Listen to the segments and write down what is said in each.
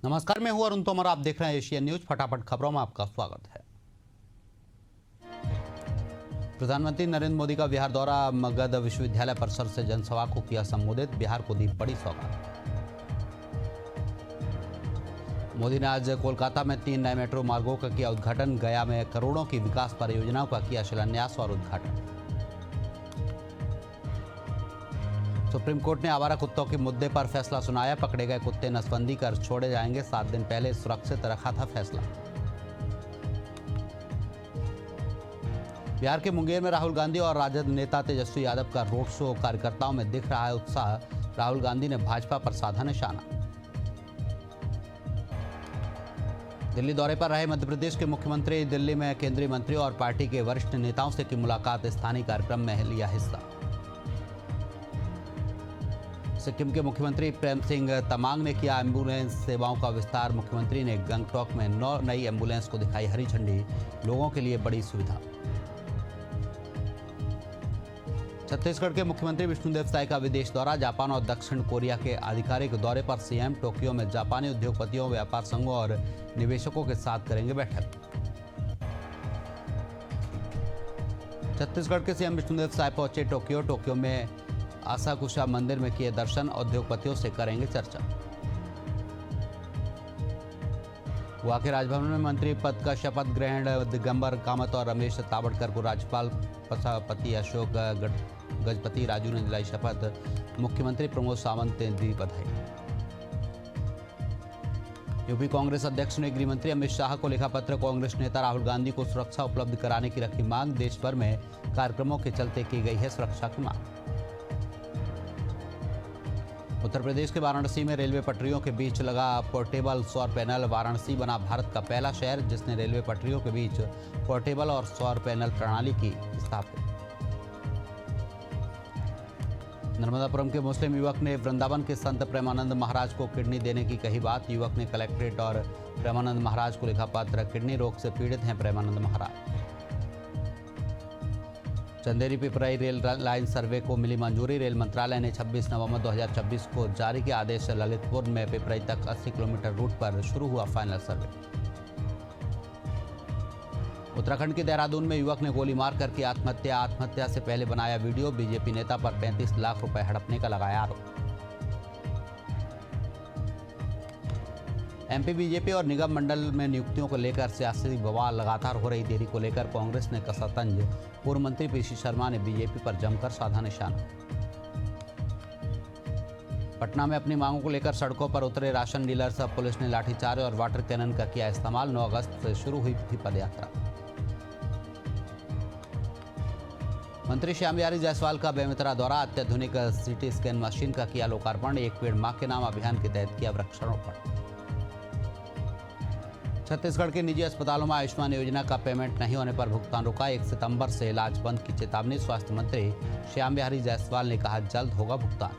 नमस्कार, मैं हूं अरुण तोमर। आप देख रहे हैं एशियन न्यूज। फटाफट खबरों में आपका स्वागत है। प्रधानमंत्री नरेंद्र मोदी का बिहार दौरा। मगध विश्वविद्यालय परिसर से जनसभा को किया संबोधित। बिहार को दी बड़ी सौगात। मोदी ने आज कोलकाता में 3 नए मेट्रो मार्गों का किया उद्घाटन। गया में करोड़ों की विकास परियोजनाओं का किया शिलान्यास और उद्घाटन। सुप्रीम कोर्ट ने आवारा कुत्तों के मुद्दे पर फैसला सुनाया। पकड़े गए कुत्ते नसबंदी कर छोड़े जाएंगे। 7 दिन पहले सुरक्षित रखा था फैसला। बिहार के मुंगेर में राहुल गांधी और राजद नेता तेजस्वी यादव का रोड शो। कार्यकर्ताओं में दिख रहा है उत्साह। राहुल गांधी ने भाजपा पर साधा निशाना। दिल्ली दौरे पर रहे मध्य प्रदेश के मुख्यमंत्री। दिल्ली में केंद्रीय मंत्री और पार्टी के वरिष्ठ नेताओं से की मुलाकात। स्थानीय कार्यक्रम में लिया हिस्सा। सिक्किम के मुख्यमंत्री प्रेम सिंह तमांग ने किया एम्बुलेंस सेवाओं का विस्तार। मुख्यमंत्री ने गंगटोक में 9 नई एम्बुलेंस को दिखाई हरी झंडी। लोगों के लिए बड़ी सुविधा। छत्तीसगढ़ के मुख्यमंत्री विष्णुदेव साय का विदेश दौरा। जापान और दक्षिण कोरिया के आधिकारिक दौरे पर सीएम टोक्यो में जापानी उद्योगपतियों, व्यापार संघों और निवेशकों के साथ करेंगे बैठक। छत्तीसगढ़ के सीएम विष्णुदेव साय पहुंचे टोक्यो में आसाकुशा मंदिर में किए दर्शन। उद्योगपतियों से करेंगे चर्चा। गोवा के राजभवन में मंत्री पद का शपथ ग्रहण। दिगंबर कामत और रमेश तावड़कर को राज्यपाल पति अशोक गजपति राजू ने दिलाई शपथ। मुख्यमंत्री प्रमोद सावंत ने दी बधाई। यूपी कांग्रेस अध्यक्ष ने गृह मंत्री अमित शाह को लिखा पत्र। कांग्रेस नेता राहुल गांधी को सुरक्षा उपलब्ध कराने की रखी मांग। देश भर में कार्यक्रमों के चलते की गई है सुरक्षा की मांग। उत्तर प्रदेश के वाराणसी में रेलवे पटरियों के बीच लगा पोर्टेबल सौर पैनल। वाराणसी बना भारत का पहला शहर जिसने रेलवे पटरियों के बीच पोर्टेबल और सौर पैनल प्रणाली की स्थापित। नर्मदापुरम के मुस्लिम युवक ने वृंदावन के संत प्रेमानंद महाराज को किडनी देने की कही बात। युवक ने कलेक्ट्रेट और प्रेमानंद महाराज को लिखा पत्र। किडनी रोग से पीड़ित हैं प्रेमानंद महाराज। चंदेरी पिपराई रेल लाइन सर्वे को मिली मंजूरी। रेल मंत्रालय ने 26 नवंबर 2026 को जारी किया आदेश। ललितपुर में पिपराई तक 80 किलोमीटर रूट पर शुरू हुआ फाइनल सर्वे। उत्तराखंड के देहरादून में युवक ने गोली मारकर की आत्महत्या। आत्महत्या से पहले बनाया वीडियो। बीजेपी नेता पर 35 लाख रुपए हड़पने का लगाया आरोप। एमपी बीजेपी और निगम मंडल में नियुक्तियों को लेकर सियासी बवाल। लगातार हो रही देरी को लेकर कांग्रेस ने कसा तंज। पूर्व मंत्री पीसी शर्मा ने बीजेपी पर जमकर साधा निशाना। पटना में अपनी मांगों को लेकर सड़कों पर उतरे राशन डीलर्स। अब पुलिस ने लाठीचार्ज और वाटर कैनन का किया इस्तेमाल। 9 अगस्त से शुरू हुई थी पदयात्रा। मंत्री श्याम बिहारी जायसवाल का बेमेतरा दौरा। अत्याधुनिक सीटी स्कैन मशीन का किया लोकार्पण। एक पेड़ मां के नाम अभियान के तहत किया वृक्षारोपण। छत्तीसगढ़ के निजी अस्पतालों में आयुष्मान योजना का पेमेंट नहीं होने पर भुगतान रुका। 1 सितंबर से इलाज बंद की चेतावनी। स्वास्थ्य मंत्री श्याम बिहारी जायसवाल ने कहा जल्द होगा भुगतान।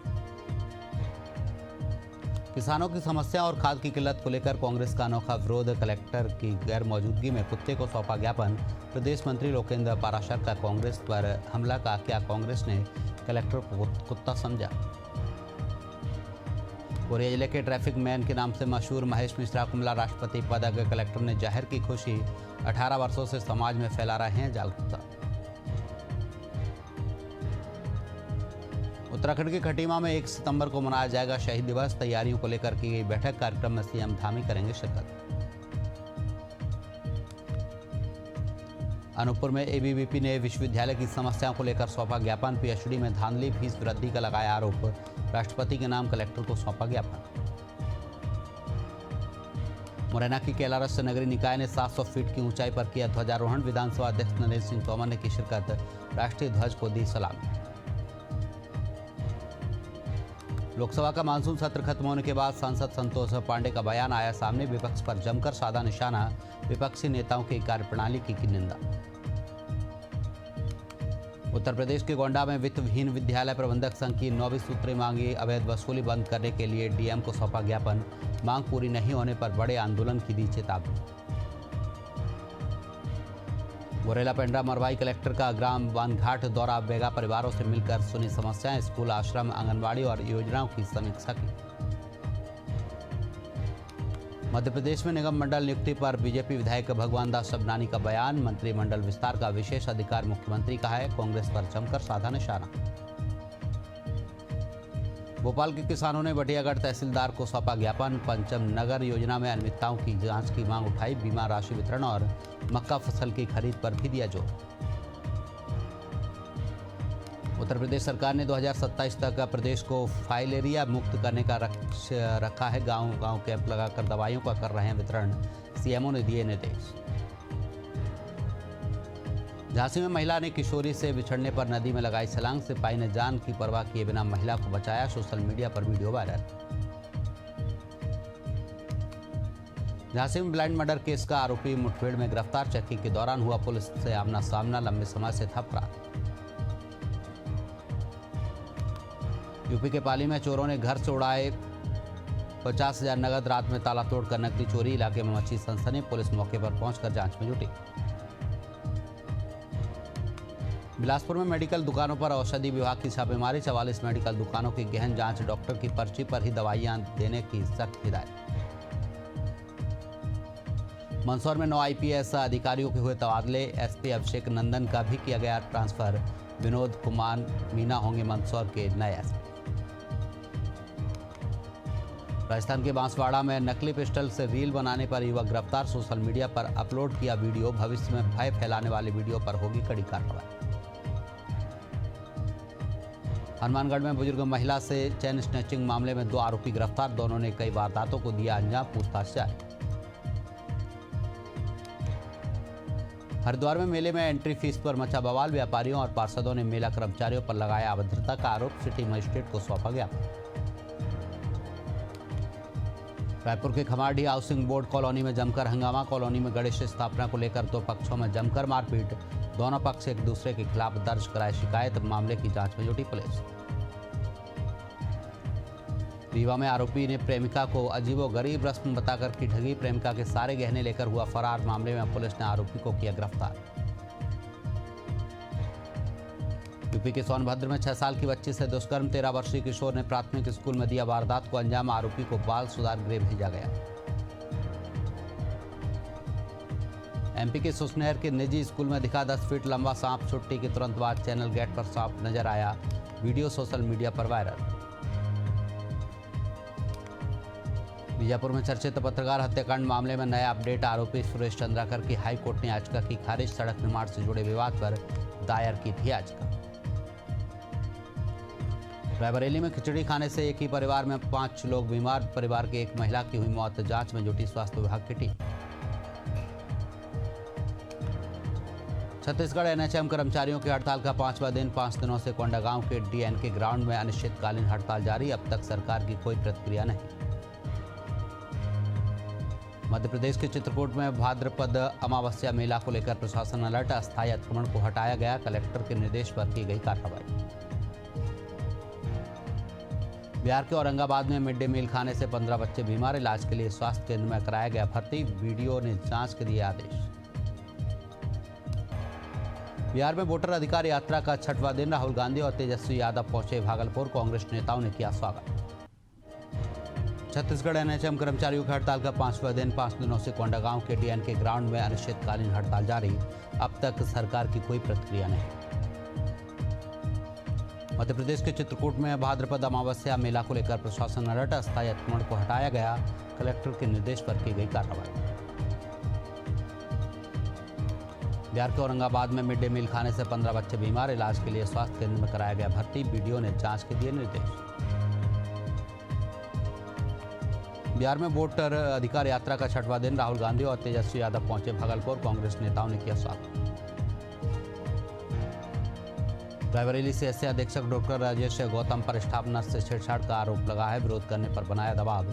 किसानों की समस्या और खाद की किल्लत को लेकर कांग्रेस का अनोखा विरोध। कलेक्टर की गैर मौजूदगी में कुत्ते को सौंपा ज्ञापन। प्रदेश मंत्री लोकेंद्र पाराशर का कांग्रेस पर हमला का क्या कांग्रेस ने कलेक्टर को कुत्ता समझा। कोरिया जिले के ट्रैफिक मैन के नाम से मशहूर महेश मिश्रा को मिला राष्ट्रपति पद। कलेक्टर ने जाहिर की खुशी। 18 वर्षों से समाज में फैला रहे हैं जागरूकता। उत्तराखंड के खटीमा में 1 सितंबर को मनाया जाएगा शहीद दिवस। तैयारियों को लेकर की गई बैठक। कार्यक्रम में सीएम धामी करेंगे शिरकत। अनूपपुर में एबीवीपी ने विश्वविद्यालय की समस्याओं को लेकर सौंपा ज्ञापन। पीएचडी में धांधली, फीस वृद्धि का लगाया आरोप। राष्ट्रपति के नाम कलेक्टर को सौंपा ज्ञापन। मुरैना की कैलारस नगरी निकाय ने 700 फीट की ऊंचाई पर किया ध्वजारोहण। विधानसभा अध्यक्ष नरेंद्र सिंह तोमर ने की शिरकत। राष्ट्रीय ध्वज को दी सलामी। लोकसभा का मानसून सत्र खत्म होने के बाद सांसद संतोष पांडे का बयान आया सामने। विपक्ष पर जमकर साधा निशाना। विपक्षी नेताओं की कार्यप्रणाली की निंदा। उत्तर प्रदेश के गोंडा में वित्त विहीन विद्यालय प्रबंधक संघ की 9वीं सूत्री मांगी। अवैध वसूली बंद करने के लिए डीएम को सौंपा ज्ञापन। मांग पूरी नहीं होने पर बड़े आंदोलन की दी चेतावनी। मुरेला पेंड्रा मरवाई कलेक्टर का ग्राम बानघाट दौरा। बेगा परिवारों से मिलकर सुनी समस्याएं। स्कूल, आश्रम, आंगनबाड़ी और योजनाओं की समीक्षा की। मध्य प्रदेश में निगम मंडल नियुक्ति पर बीजेपी विधायक भगवान दास सबनानी का बयान। मंत्रिमंडल विस्तार का विशेष अधिकार मुख्यमंत्री का है, कांग्रेस पर जमकर साधा निशाना। भोपाल के किसानों ने बटियागढ़ तहसीलदार को सौंपा ज्ञापन। पंचम नगर योजना में अनियमितताओं की जांच की मांग उठाई। बीमा राशि वितरण और मक्का फसल की खरीद पर भी दिया जोर। उत्तर प्रदेश सरकार ने 2027 तक प्रदेश को फाइलेरिया मुक्त करने का रखा है। गांव-गांव कैंप लगाकर दवाइयों का कर रहे हैं वितरण, सीएमओ ने दिए निर्देश। झांसी में महिला ने किशोरी से बिछड़ने पर नदी में लगाई छलांग। सिपाही ने जान की परवाह किए बिना महिला को बचाया, सोशल मीडिया पर वीडियो वायरल। झांसी में ब्लाइंड मर्डर केस का आरोपी मुठभेड़ में गिरफ्तार। चेकिंग के दौरान हुआ पुलिस से आमना सामना, लंबे समय से था फरार। यूपी के पाली में चोरों ने घर से उड़ाए 50,000 नगद। रात में ताला तोड़कर नकदी चोरी, इलाके में मची सनसनी। पुलिस मौके पर पहुंचकर जांच में जुटी। बिलासपुर में मेडिकल दुकानों पर औषधि विभाग की छापेमारी। 44 मेडिकल दुकानों की गहन जांच, डॉक्टर की पर्ची पर ही दवाइयां देने की सख्त हिदायत। मंदसौर में 9 आईपीएस अधिकारियों के हुए तबादले। एसपी अभिषेक नंदन का भी किया गया ट्रांसफर। विनोद कुमार मीना होंगे मंदसौर के नए एसपी। राजस्थान के बांसवाड़ा में नकली पिस्टल से रील बनाने पर युवक गिरफ्तार। सोशल मीडिया पर अपलोड किया वीडियो। भविष्य में भय फैलाने वाले वीडियो पर होगी कड़ी कार्रवाई। हनुमानगढ़ में बुजुर्ग महिला से चेन स्नैचिंग मामले में 2 आरोपी गिरफ्तार। दोनों ने कई वारदातों को दिया अंजाम, पूछताछ जारी। हरिद्वार में मेले में एंट्री फीस पर मचा बवाल। व्यापारियों और पार्षदों ने मेला कर्मचारियों पर लगाया अभद्रता का आरोप। सिटी मजिस्ट्रेट को सौंपा गया। रायपुर के खमारडी हाउसिंग बोर्ड कॉलोनी में जमकर हंगामा। कॉलोनी में गणेश स्थापना को लेकर 2 पक्षों में जमकर मारपीट। दोनों पक्ष एक दूसरे के खिलाफ दर्ज कराए शिकायत। मामले की जांच में जुटी पुलिस। रीवा में आरोपी ने प्रेमिका को अजीबोगरीब रस्म बताकर की ठगी। प्रेमिका के सारे गहने लेकर हुआ फरार। मामले में पुलिस ने आरोपी को किया गिरफ्तार। यूपी के सोनभद्र में 6 साल की बच्ची से दुष्कर्म। 13 वर्षीय किशोर ने प्राथमिक स्कूल में दिया वारदात को अंजाम। आरोपी को बाल सुधार गृह भेजा गया। एमपी के सुसनेर के निजी स्कूल में दिखा 10 फीट लंबा सांप। छुट्टी के तुरंत बाद चैनल गेट पर सांप नजर आया। वीडियो सोशल मीडिया पर वायरल। बीजापुर में चर्चित पत्रकार हत्याकांड मामले में नया अपडेट। आरोपी सुरेश चंद्राकर की हाई कोर्ट ने याचिका की खारिज। सड़क निर्माण से जुड़े विवाद पर दायर की थी याचिका। रायबरेली में खिचड़ी खाने से एक ही परिवार में 5 लोग बीमार। परिवार की एक महिला की हुई मौत। जांच में जुटी स्वास्थ्य विभाग की टीम। छत्तीसगढ़ एनएचएम कर्मचारियों की हड़ताल का 5वां दिन। 5 दिनों से कोंडागांव के डीएनके ग्राउंड में अनिश्चितकालीन हड़ताल जारी। अब तक सरकार की कोई प्रतिक्रिया नहीं। मध्य प्रदेश के चित्रकूट में भाद्रपद अमावस्या मेला को लेकर प्रशासन अलर्ट। अस्थायी अतिक्रमण को हटाया गया। कलेक्टर के निर्देश पर की गई कार्रवाई। बिहार के औरंगाबाद में मिड डे मील खाने से 15 बच्चे बीमार। इलाज के लिए स्वास्थ्य केंद्र में कराया गया भर्ती। वीडियो ने जांच के दिए आदेश। बिहार में वोटर अधिकार यात्रा का 6वां दिन। राहुल गांधी और तेजस्वी यादव पहुंचे भागलपुर। कांग्रेस नेताओं ने किया स्वागत। छत्तीसगढ़ एनएचएम कर्मचारियों की हड़ताल का 5वां दिन। 5 दिनों से कोंडागांव के डीएनके ग्राउंड में अनिश्चितकालीन हड़ताल जारी। अब तक सरकार की कोई प्रतिक्रिया नहीं। मध्य प्रदेश के चित्रकूट में भाद्रपद अमावस्या मेला को लेकर प्रशासन अलर्ट। अस्थायी अतिक्रमण को हटाया गया। कलेक्टर के निर्देश पर की गई कार्रवाई। बिहार के औरंगाबाद में मिड डे मील खाने से 15 बच्चे बीमार। इलाज के लिए स्वास्थ्य केंद्र में कराया गया भर्ती। बीडीओ ने जांच के दिए निर्देश। बिहार में वोटर अधिकार यात्रा का 6वां दिन। राहुल गांधी और तेजस्वी यादव पहुंचे भागलपुर। कांग्रेस नेताओं ने किया स्वागत। रायबरेली से एसए अधीक्षक डॉक्टर राजेश गौतम पर स्टाफ नर्स से छेड़छाड़ का आरोप लगा है। विरोध करने पर बनाया दबाव।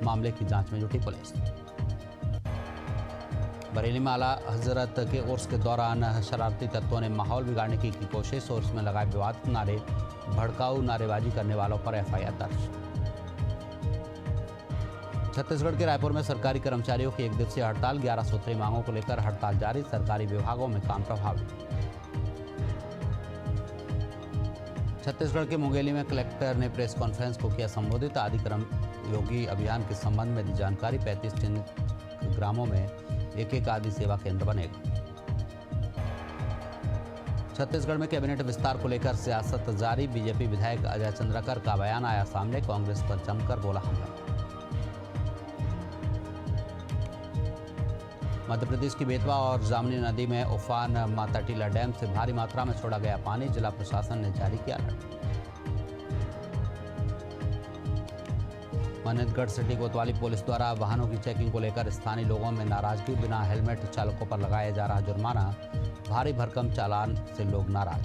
मामले की जांच में जुटी पुलिस। बरेली में आला हजरत के उर्स के दौरान शरारती तत्वों ने माहौल बिगाड़ने की कोशिश। उर्स में लगाए विवादित नारे। भड़काऊ नारेबाजी करने वालों पर एफआईआर दर्ज। छत्तीसगढ़ के रायपुर में सरकारी कर्मचारियों की 1 दिवसीय हड़ताल। 11 सूत्री मांगों को लेकर हड़ताल जारी। सरकारी विभागों में काम प्रभावित। छत्तीसगढ़ के मुंगेली में कलेक्टर ने प्रेस कॉन्फ्रेंस को किया संबोधित। आदि कर्मयोगी अभियान के संबंध में दी जानकारी। 35 चिन्हित ग्रामों में एक आदि सेवा केंद्र बनेगा। छत्तीसगढ़ में कैबिनेट विस्तार को लेकर सियासत जारी। बीजेपी विधायक अजय चंद्रकर का बयान आया सामने। कांग्रेस पर जमकर बोला हमला। मध्य प्रदेश की बेतवा और जामनी नदी में उफान। माता टीला डैम से भारी मात्रा में छोड़ा गया पानी। जिला प्रशासन ने जारी किया अलर्ट। मनेंद्रगढ़ सिटी कोतवाली पुलिस द्वारा वाहनों की चेकिंग को लेकर स्थानीय लोगों में नाराजगी। बिना हेलमेट चालकों पर लगाया जा रहा जुर्माना। भारी भरकम चालान से लोग नाराज।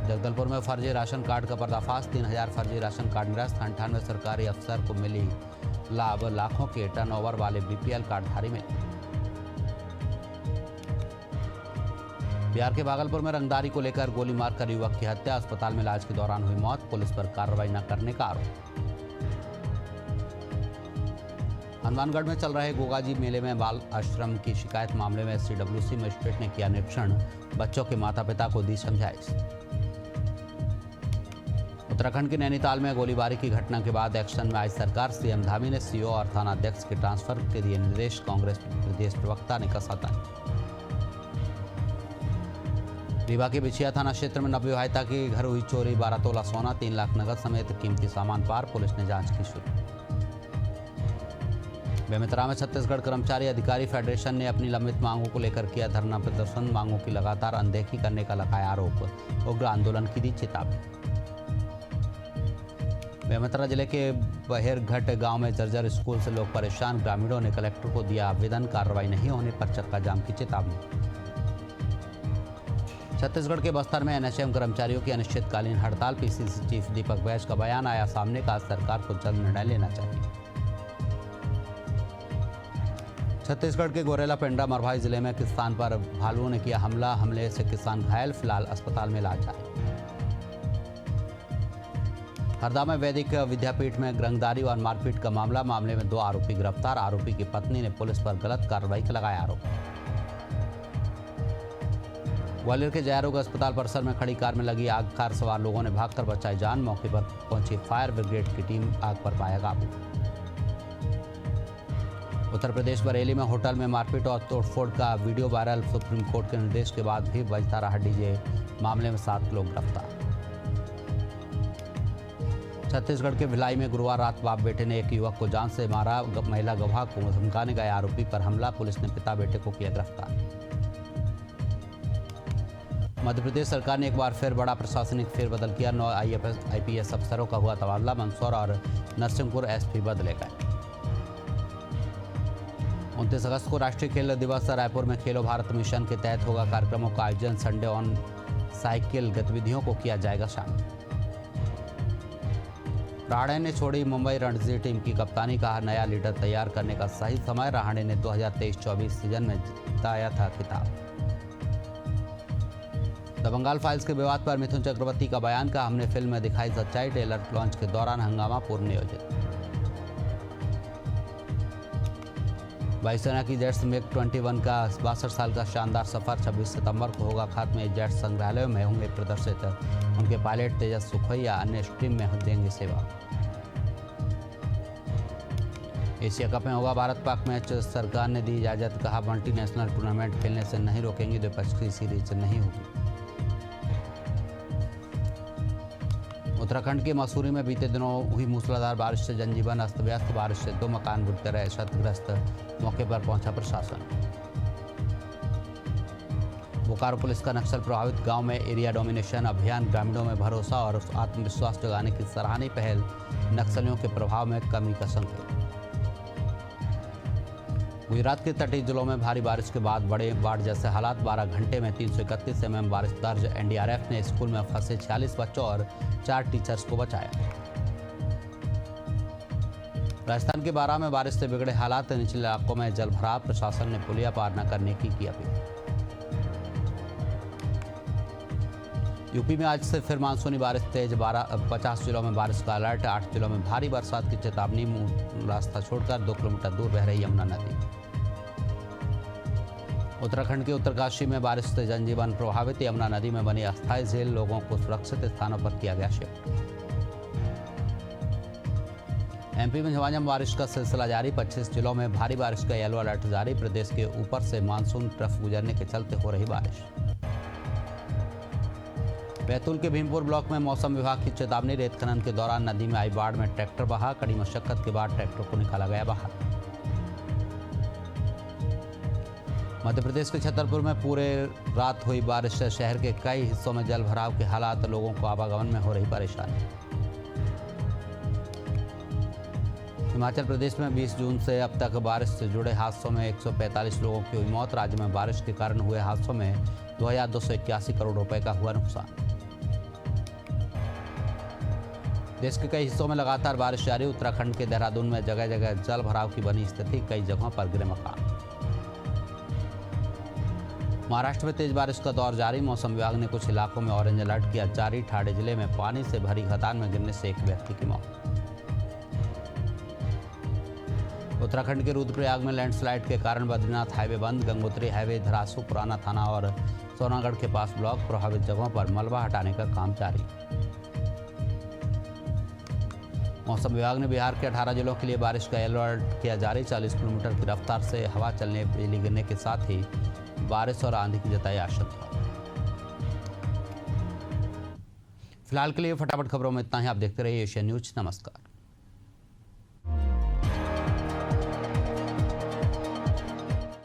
जगदलपुर में फर्जी राशन कार्ड का पर्दाफाश। 3000 फर्जी राशन कार्ड निरस्त। 98 सरकारी अफसर को मिली लाभ। लाखों के टर्नओवर वाले बीपीएल कार्डधारी में। बिहार के भागलपुर में रंगदारी को लेकर गोली मारकर युवक की हत्या। अस्पताल में इलाज के दौरान हुई मौत। पुलिस पर कार्रवाई न करने का आरोप। हनुमानगढ़ में चल रहे गोगाजी मेले में बाल आश्रम की शिकायत मामले में सीडब्ल्यूसी मजिस्ट्रेट ने किया निरीक्षण। बच्चों के माता पिता को दी समझाइश। उत्तराखंड के नैनीताल में गोलीबारी की घटना के बाद एक्शन में आई सरकार। सीएम धामी ने सीओ और थानाध्यक्ष के ट्रांसफर के दिए निर्देश। कांग्रेस प्रदेश प्रवक्ता ने कसा ताना। रीवा के बिछिया थाना क्षेत्र में नवविवाहिता के घर हुई चोरी। 12 तोला सोना, 3 लाख नगद समेत कीमती सामान पार। पुलिस ने जांच की शुरू। बेमेतरा में छत्तीसगढ़ कर्मचारी अधिकारी फेडरेशन ने अपनी लंबित मांगों को लेकर किया धरना प्रदर्शन। मांगों की लगातार अनदेखी करने का लगाया आरोप। उग्र आंदोलन की दी चेतावनी। बेमेतरा जिले के बहेरघट गांव में जर्जर स्कूल से लोग परेशान। ग्रामीणों ने कलेक्टर को दिया आवेदन। कार्रवाई नहीं होने पर चक्का जाम की चेतावनी। छत्तीसगढ़ के बस्तर में एनएचएम कर्मचारियों की अनिश्चितकालीन हड़ताल। पीसीसी चीफ दीपक बैज का बयान आया सामने। का सरकार को जल्द निर्णय लेना चाहिए। छत्तीसगढ़ के गोरेला पेंड्रा मरवाही जिले में किसान पर भालुओं ने किया हमला। हमले से किसान घायल। फिलहाल अस्पताल में इलाज जारी। हरदा में वैदिक विद्यापीठ में रंगदारी और मारपीट का मामले में 2 आरोपी गिरफ्तार। आरोपी की पत्नी ने पुलिस पर गलत कार्रवाई का लगाया आरोप। ग्वालियर के जयरोग अस्पताल परिसर में खड़ी कार में लगी आग। कार सवार लोगों ने भागकर बचाई जान। मौके पर पहुंची फायर ब्रिगेड की टीम आग पर पाया काबू। उत्तर प्रदेश बरेली में होटल में मारपीट और तोड़फोड़ का वीडियो वायरल। सुप्रीम कोर्ट के निर्देश के बाद भी बजता रहा डीजे। मामले में 7 लोग गिरफ्तार। छत्तीसगढ़ के भिलाई में गुरुवार रात बाप बेटे ने एक युवक को जान से मारा। महिला गवाह को धमकाने गए आरोपी पर हमला। पुलिस ने पिता बेटे को किया गिरफ्तार। मध्य प्रदेश सरकार ने एक बार फिर बड़ा प्रशासनिक फेरबदल किया। 9 आईपीएस अफसरों का हुआ तबादला। मंदसौर और नरसिंहपुर एसपी बदले गए। 29 अगस्त को राष्ट्रीय खेल दिवस। रायपुर में खेलो भारत मिशन के तहत होगा कार्यक्रमों का आयोजन। संडे ऑन साइकिल गतिविधियों को किया जाएगा शामिल। रहाणे ने छोड़ी मुंबई रणजी टीम की कप्तानी। कहा नया लीडर तैयार करने का सही समय। रहाणे ने 2023-24 सीजन में जिताया था खिताब। द बंगाल फाइल्स के विवाद पर मिथुन चक्रवर्ती का बयान। का हमने फिल्म में दिखाई सच्चाई। ट्रेलर लॉन्च के दौरान हंगामा पूर्व नियोजित। वायुसेना की जेट्स मिग 21 का 62 साल का शानदार सफर। 26 सितंबर को होगा खत्म। जेट्स संग्रहालयों में होंगे प्रदर्शित। उनके पायलट तेजस सुखोई या अन्य स्ट्रीम में देंगे सेवा। एशिया कप में होगा भारत पाक मैच। सरकार ने दी इजाजत। कहा मल्टीनेशनल टूर्नामेंट खेलने से नहीं रोकेंगे। द्विपक्षीय सीरीज नहीं होगी। उत्तराखंड के मसूरी में बीते दिनों हुई मूसलाधार बारिश से जनजीवन अस्त व्यस्त। बारिश से 2 मकान बुनकर रहे क्षतिग्रस्त। मौके पर पहुंचा प्रशासन। बोकारो पुलिस का नक्सल प्रभावित गांव में एरिया डोमिनेशन अभियान। ग्रामीणों में भरोसा और आत्मविश्वास जगाने की सराहनीय पहल। नक्सलियों के प्रभाव में कमी का संकेत। गुजरात के तटीय जिलों में भारी बारिश के बाद बड़े बाढ़ जैसे हालात। 12 घंटे में 331 mm बारिश दर्ज। एनडीआरएफ ने स्कूल में फंसे 46 बच्चों और 4 टीचर्स को बचाया। राजस्थान के बारां में बारिश से बिगड़े हालात। निचले इलाकों में जलभराव। प्रशासन ने पुलिया पार न करने की अपील। यूपी में आज से फिर मानसूनी बारिश तेज। 50 जिलों में बारिश का अलर्ट। 8 जिलों में भारी बरसात की चेतावनी। रास्ता छोड़कर 2 किलोमीटर दूर बह रही यमुना नदी। उत्तराखंड के उत्तरकाशी में बारिश से जनजीवन प्रभावित। यमुना नदी में बनी अस्थायी झील, लोगों को सुरक्षित स्थानों पर किया गया शिफ्ट। एमपी में झमाझम बारिश का सिलसिला जारी। 25 जिलों में भारी बारिश का येलो अलर्ट जारी। प्रदेश के ऊपर से मानसून ट्रफ गुजरने के चलते हो रही बारिश। बैतूल के भीमपुर ब्लॉक में मौसम विभाग की चेतावनी। रेत खनन के दौरान नदी में आई बाढ़ में ट्रैक्टर बहा। कड़ी मशक्कत के बाद ट्रैक्टर को निकाला गया बाहर। मध्य प्रदेश के छतरपुर में पूरे रात हुई बारिश से शहर के कई हिस्सों में जल भराव के हालात, लोगों को आवागमन में हो रही परेशानी। हिमाचल प्रदेश में 20 जून से अब तक बारिश से जुड़े हादसों में 145 लोगों की हुई मौत। राज्य में बारिश के कारण हुए हादसों में 2281 करोड़ रुपए का हुआ नुकसान। देश के कई हिस्सों में लगातार बारिश जारी। उत्तराखंड के देहरादून में जगह जगह जल भराव की बनी स्थिति, कई जगहों पर गिरे मकान। महाराष्ट्र में तेज बारिश का दौर जारी। मौसम विभाग ने कुछ इलाकों में ऑरेंज अलर्ट किया जारी। ठाणे जिले में पानी से भरी खदान में गिरने से एक व्यक्ति की मौत। उत्तराखंड के रुद्रप्रयाग में लैंडस्लाइड के कारण बद्रीनाथ हाईवे बंद। गंगोत्री हाईवे धरासू पुराना थाना और सोनागढ़ के पास ब्लॉक प्रभावित जगहों पर मलबा हटाने का काम जारी। मौसम विभाग ने बिहार के 18 जिलों के लिए बारिश का येलो अलर्ट किया जारी। 40 किलोमीटर की रफ्तार से हवा चलने, बिजली गिरने के साथ ही बारिश और आंधी की जताई आशंका। फिलहाल के लिए फटाफट खबरों में इतना ही। आप देखते रहिए एशियन न्यूज। नमस्कार।